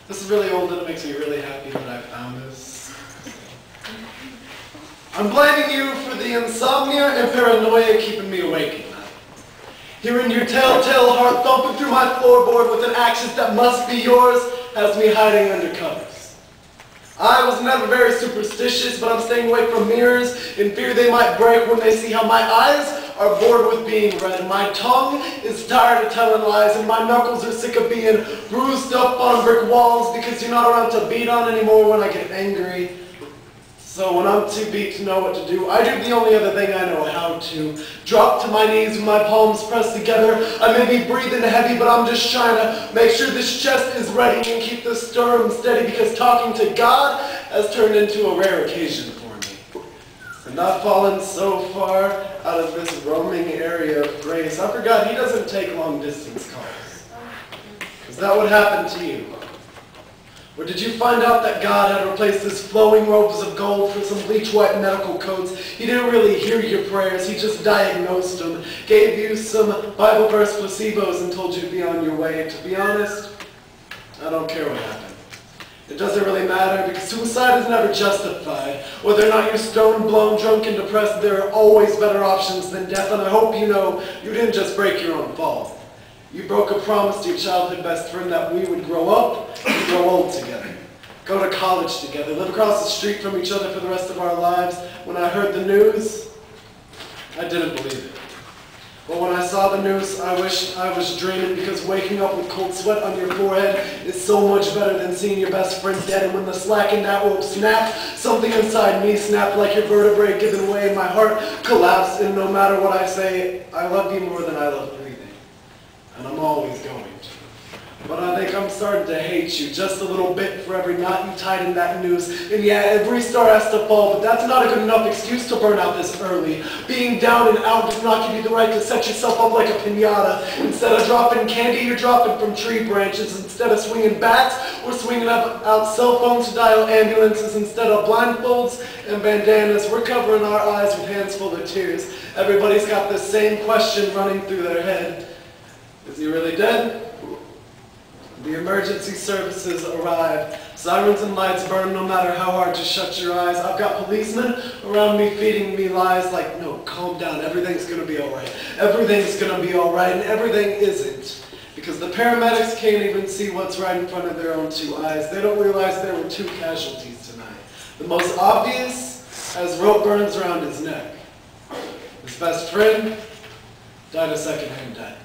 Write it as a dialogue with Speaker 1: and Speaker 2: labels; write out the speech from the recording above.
Speaker 1: This is really old and it makes me really happy that I found this. I'm blaming you for the insomnia and paranoia keeping me awake at night. Hearing your telltale heart thumping through my floorboard with an accent that must be yours has me hiding under covers. I was never very superstitious, but I'm staying away from mirrors in fear they might break when they see how my eyes are bored with being read. My tongue is tired of telling lies, and my knuckles are sick of being bruised up on brick walls because you're not around to beat on anymore when I get angry. So when I'm too beat to know what to do, I do the only other thing I know how to. Drop to my knees with my palms pressed together. I may be breathing heavy, but I'm just trying to make sure this chest is ready and keep this sternum steady, because talking to God has turned into a rare occasion for me. And I've fallen so far out of this roaming area of grace, I forgot he doesn't take long distance calls. Is that what happened to you? Or did you find out that God had replaced his flowing robes of gold for some bleach white medical coats? He didn't really hear your prayers, he just diagnosed them, gave you some Bible verse placebos and told you to be on your way. To be honest, I don't care what happened. It doesn't really matter, because suicide is never justified. Whether or not you're stoned, blown, drunk, and depressed, there are always better options than death, and I hope you know you didn't just break your own fall. You broke a promise to your childhood best friend that we would grow up and grow old together. Go to college together, live across the street from each other for the rest of our lives. When I heard the news, I didn't believe it. But when I saw the news, I wished I was dreaming, because waking up with cold sweat on your forehead is so much better than seeing your best friend dead. And when the slack in that rope snapped, something inside me snapped like your vertebrae giving way, and my heart collapsed. And no matter what I say, I love you more than I love breathing. And I'm always going to. But I think I'm starting to hate you just a little bit for every knot you tied in that noose. And yeah, every star has to fall, but that's not a good enough excuse to burn out this early. Being down and out does not give you the right to set yourself up like a piñata. Instead of dropping candy, you're dropping from tree branches. Instead of swinging bats, we're swinging out cell phones to dial ambulances. Instead of blindfolds and bandanas, we're covering our eyes with hands full of tears. Everybody's got the same question running through their head. Is he really dead? The emergency services arrive. Sirens and lights burn no matter how hard you shut your eyes. I've got policemen around me feeding me lies like, no, calm down, everything's going to be all right. Everything's going to be all right, and everything isn't. Because the paramedics can't even see what's right in front of their own two eyes. They don't realize there were 2 casualties tonight. The most obvious has rope burns around his neck. His best friend died a secondhand death.